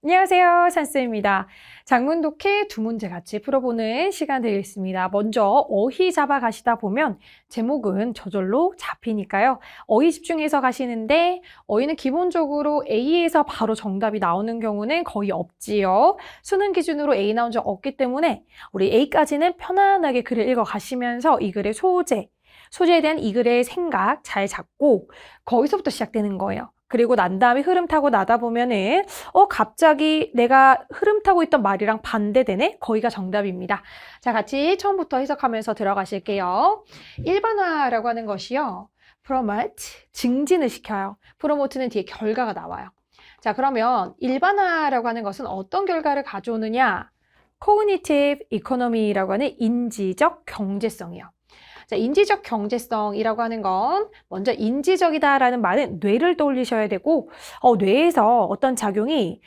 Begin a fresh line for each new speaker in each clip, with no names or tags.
안녕하세요, 산쌤입니다. 장문독해 두 문제 같이 풀어보는 시간 되겠습니다. 먼저 어휘 잡아 가시다 보면 제목은 저절로 잡히니까요. 어휘 집중해서 가시는데 어휘는 기본적으로 A에서 바로 정답이 나오는 경우는 거의 없지요. 수능 기준으로 A 나온 적 없기 때문에 우리 A까지는 편안하게 글을 읽어 가시면서 이 글의 소재에 대한 이 글의 생각 잘 잡고 거기서부터 시작되는 거예요. 그리고 난 다음에 흐름 타고 나다 보면은 갑자기 내가 흐름 타고 있던 말이랑 반대되네? 거기가 정답입니다. 자, 같이 처음부터 해석하면서 들어가실게요. 일반화라고 하는 것이요. promote, 증진을 시켜요. promote는 뒤에 결과가 나와요. 자, 그러면 일반화라고 하는 것은 어떤 결과를 가져오느냐? cognitive economy라고 하는 인지적 경제성이요. 자, 인지적 경제성이라고 하는 건 먼저 인지적이다라는 말은 뇌를 떠올리셔야 되고 뇌에서 어떤 작용이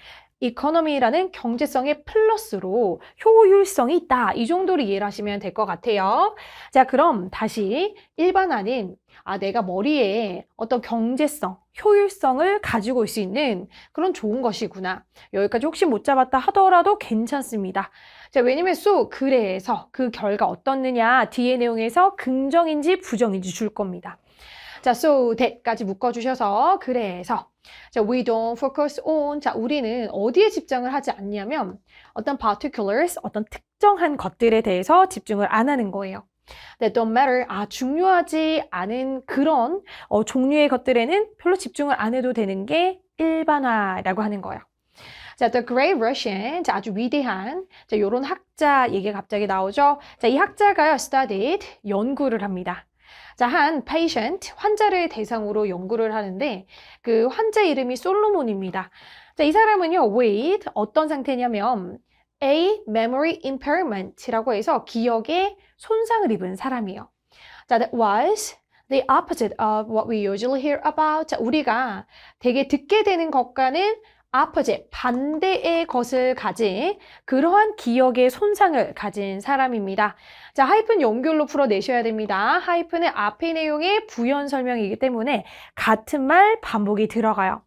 이코노미라는 경제성의 플러스로 효율성이 있다. 이 정도로 이해를 하시면 될 것 같아요. 자, 그럼 다시 일반화는 내가 머리에 어떤 경제성, 효율성을 가지고 올 수 있는 그런 좋은 것이구나. 여기까지 혹시 못 잡았다 하더라도 괜찮습니다. 자, 왜냐면 그래서 그 결과 어떻느냐 뒤에 내용에서 긍정인지 부정인지 줄 겁니다. 자, so that까지 묶어주셔서 그래서 자, we don't focus on 자, 우리는 어디에 집중을 하지 않냐면 어떤 particulars, 어떤 특정한 것들에 대해서 집중을 안 하는 거예요. That don't matter. 중요하지 않은 그런 종류의 것들에는 별로 집중을 안 해도 되는 게 일반화라고 하는 거예요. 자, The Great Russian, 자, 아주 위대한, 자, 요런 학자 얘기가 갑자기 나오죠. 자, 이 학자가요, studied, 연구를 합니다. 자, 한 patient, 환자를 대상으로 연구를 하는데, 그 환자 이름이 솔로몬입니다. 자, 이 사람은요, with, 어떤 상태냐면, a memory impairment이라고 해서 기억에 손상을 입은 사람이에요. 자, that was the opposite of what we usually hear about. 자, 우리가 되게 듣게 되는 것과는 opposite, 반대의 것을 가진 그러한 기억의 손상을 가진 사람입니다. 자, 하이픈 연결로 풀어내셔야 됩니다. 하이픈은 앞의 내용의 부연 설명이기 때문에 같은 말 반복이 들어가요.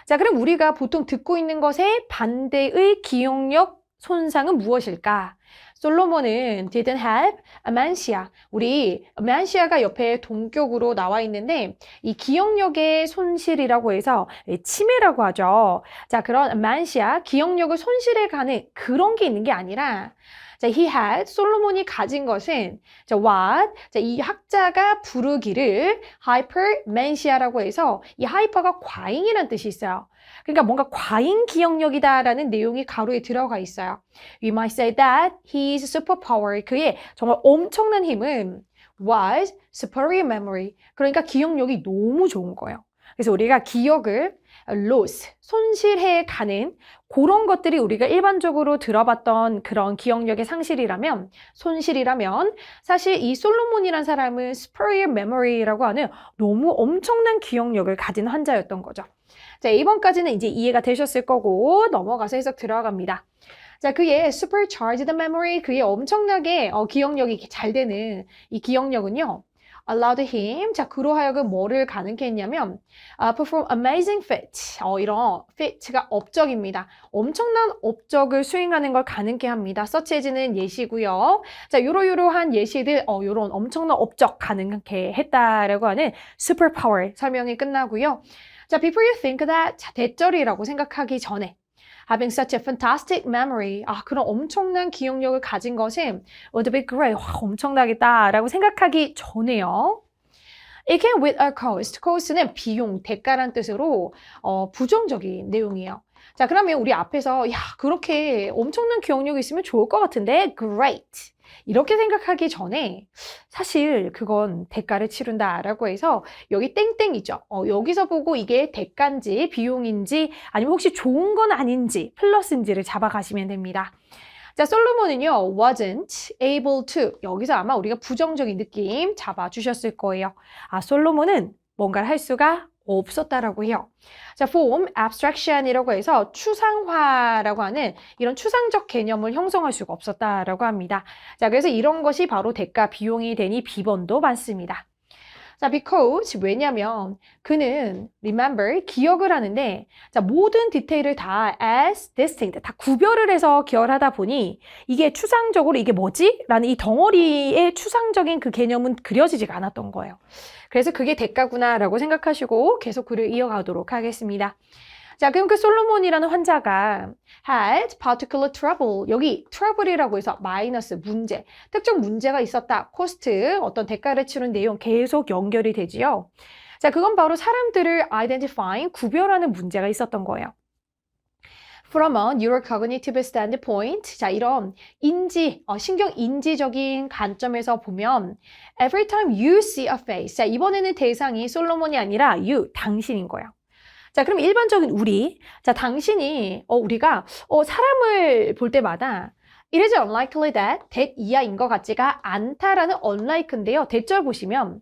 자, 그럼 우리가 보통 듣고 있는 것의 반대의 기억력 손상은 무엇일까? 솔로몬은 didn't have amnesia. 우리 amnesia가 옆에 동격으로 나와 있는데 이 기억력의 손실이라고 해서 치매라고 하죠. 자, 그런 amnesia, 기억력을 손실해가는 그런 게 있는 게 아니라 자, he had, 솔로몬이 가진 것은 자, what, 자, 이 학자가 부르기를 hypermne시아라고 해서 이 hyper가 과잉이라는 뜻이 있어요. 그러니까 뭔가 과잉 기억력이다라는 내용이 가로에 들어가 있어요. We might say that his superpower, 그의 정말 엄청난 힘은 was superior memory. 그러니까 기억력이 너무 좋은 거예요. 그래서 우리가 기억을 lose, 손실해가는 그런 것들이 우리가 일반적으로 들어봤던 그런 기억력의 상실이라면, 손실이라면 사실 이 솔로몬이란 사람은 superior memory라고 하는 너무 엄청난 기억력을 가진 환자였던 거죠. 자, 2번까지는 이제 이해가 되셨을 거고 넘어가서 해석 들어갑니다. 자, 그의 supercharged memory, 그의 엄청나게 기억력이 잘 되는 이 기억력은요. allowed him, 자, 그로 하여금 뭐를 가능케 했냐면 perform amazing feats, 이런 feat가 업적입니다. 엄청난 업적을 수행하는 걸 가능케 합니다. such as는 예시고요. 자, 요러요러한 예시들, 요런 엄청난 업적 가능케 했다라고 하는 superpower 설명이 끝나고요. 자, before you think that, 자, 대절이라고 생각하기 전에 having such a fantastic memory, 그런 엄청난 기억력을 가진 것은 would be great, 엄청나겠다라고 생각하기 전에요. It came with a cost. cost는 비용, 대가란 뜻으로 부정적인 내용이에요. 자, 그러면 우리 앞에서 그렇게 엄청난 기억력이 있으면 좋을 것 같은데 great. 이렇게 생각하기 전에 사실 그건 대가를 치른다라고 해서 여기 땡땡이죠. 여기서 보고 이게 대가인지 비용인지 아니면 혹시 좋은 건 아닌지 플러스인지를 잡아가시면 됩니다. 자, 솔로몬은요, wasn't able to. 여기서 아마 우리가 부정적인 느낌 잡아주셨을 거예요. 솔로몬은 뭔가를 할 수가 없었다라고 해요. 자, form abstraction이라고 해서 추상화라고 하는 이런 추상적 개념을 형성할 수가 없었다라고 합니다. 자, 그래서 이런 것이 바로 대가 비용이 되니 비번도 많습니다. 자, because 왜냐면 그는 remember 기억을 하는데 자, 모든 디테일을 다 as distinct 다 구별을 해서 기억을 하다 보니 이게 추상적으로 이게 뭐지? 라는 이 덩어리의 추상적인 그 개념은 그려지지가 않았던 거예요. 그래서 그게 대가구나라고 생각하시고 계속 글을 이어가도록 하겠습니다. 자, 그럼 그 솔로몬이라는 환자가 had particular trouble. 여기 trouble이라고 해서 마이너스 문제, 특정 문제가 있었다. cost, 어떤 대가를 치른 내용 계속 연결이 되지요. 자, 그건 바로 사람들을 identifying, 구별하는 문제가 있었던 거예요. From a neurocognitive standpoint, 자, 이런 신경 인지적인 관점에서 보면 every time you see a face, 자, 이번에는 대상이 솔로몬이 아니라 you, 당신인 거예요. 자, 그럼 일반적인 우리, 자, 당신이, 우리가, 사람을 볼 때마다 it is unlikely that 이하인 것 같지가 않다라는 unlike인데요. 대절 보시면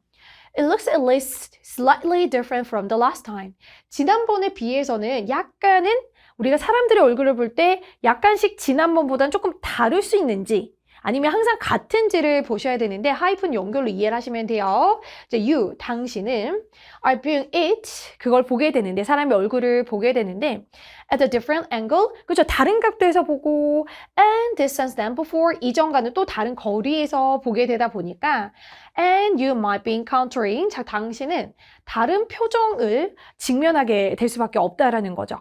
it looks at least slightly different from the last time. 지난번에 비해서는 약간은 우리가 사람들의 얼굴을 볼 때 약간씩 지난번보다는 조금 다를 수 있는지 아니면 항상 같은지를 보셔야 되는데 하이픈 연결로 이해를 하시면 돼요. 이제 you, 당신은 are viewing it, 그걸 보게 되는데 사람의 얼굴을 보게 되는데 at a different angle, 그렇죠. 다른 각도에서 보고 and distance than before, 이전과는 또 다른 거리에서 보게 되다 보니까 and you might be encountering, 자, 당신은 다른 표정을 직면하게 될 수밖에 없다라는 거죠.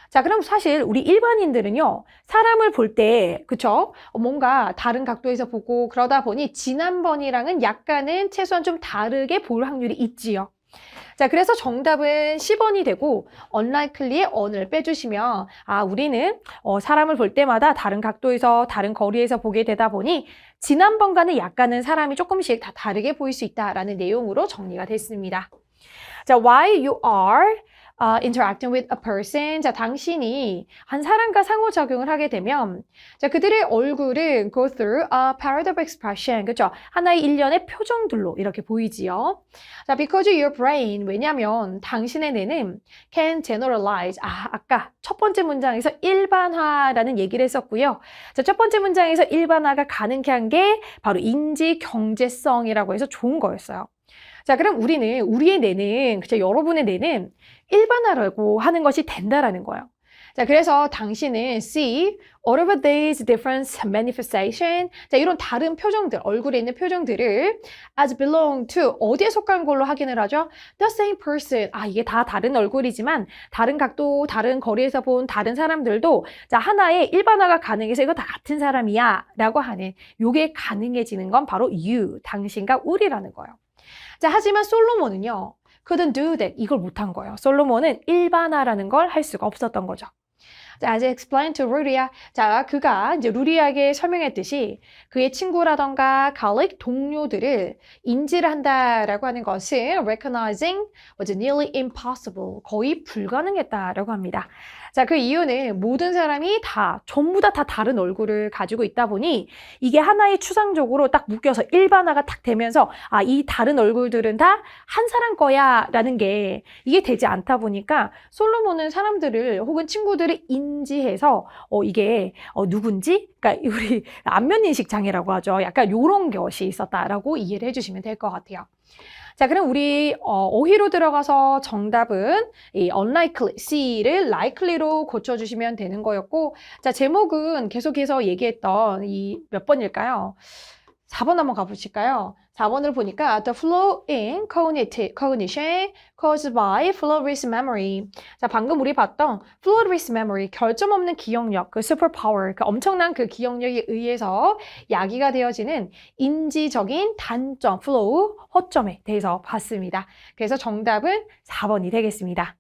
자, 그럼 사실 우리 일반인들은요, 사람을 볼 때, 그쵸? 뭔가 다른 각도에서 보고 그러다 보니 지난번이랑은 약간은 최소한 좀 다르게 볼 확률이 있지요. 자, 그래서 정답은 10번이 되고 unlikely의 on을 빼주시면 우리는 사람을 볼 때마다 다른 각도에서 다른 거리에서 보게 되다 보니 지난번과는 약간은 사람이 조금씩 다 다르게 보일 수 있다라는 내용으로 정리가 됐습니다. 자, why you are interacting with a person. 자, 당신이 한 사람과 상호작용을 하게 되면 자, 그들의 얼굴은 go through a parade of expression. 그렇죠? 하나의 일련의 표정들로 이렇게 보이지요. 자, because your brain. 왜냐면 당신의 뇌는 can generalize. 아까 첫 번째 문장에서 일반화라는 얘기를 했었고요. 자, 첫 번째 문장에서 일반화가 가능한 게 바로 인지 경제성이라고 해서 좋은 거였어요. 자, 그럼 우리의 뇌는, 그쵸, 여러분의 뇌는 일반화라고 하는 것이 된다라는 거예요. 자, 그래서 당신은 see all of these different manifestation. 자, 이런 다른 표정들, 얼굴에 있는 표정들을 as belong to, 어디에 속한 걸로 확인을 하죠? The same person. 이게 다 다른 얼굴이지만 다른 각도, 다른 거리에서 본 다른 사람들도 자, 하나의 일반화가 가능해서 이거 다 같은 사람이야 라고 하는 요게 가능해지는 건 바로 you, 당신과 우리라는 거예요. 자, 하지만 솔로몬은요, couldn't do that. 이걸 못한 거예요. 솔로몬은 일반화라는 걸 할 수가 없었던 거죠. 자, as explained to 루리아. 자, 그가 이제 루리아에게 설명했듯이 그의 친구라던가 colleague, 동료들을 인지를 한다라고 하는 것은 recognizing was nearly impossible. 거의 불가능했다라고 합니다. 자, 그 이유는 모든 사람이 전부 다 다른 얼굴을 가지고 있다 보니 이게 하나의 추상적으로 딱 묶여서 일반화가 딱 되면서 이 다른 얼굴들은 다 한 사람 거야 라는 게 이게 되지 않다 보니까 솔로몬은 사람들을 혹은 친구들을 인지해서 이게 누군지, 그러니까 우리 안면인식 장애라고 하죠. 약간 요런 것이 있었다라고 이해를 해주시면 될 것 같아요. 자, 그럼 우리 어휘로 들어가서 정답은 이 unlikely, C를 likely로 고쳐주시면 되는 거였고, 자, 제목은 계속해서 얘기했던 이 몇 번일까요? 4번 한번 가보실까요? 4번을 보니까 the flaw in cognition caused by flawless memory. 자, 방금 우리 봤던 flawless memory, 결점 없는 기억력, 그 superpower, 그 엄청난 그 기억력에 의해서 야기가 되어지는 인지적인 단점, flaw, 허점에 대해서 봤습니다. 그래서 정답은 4번이 되겠습니다.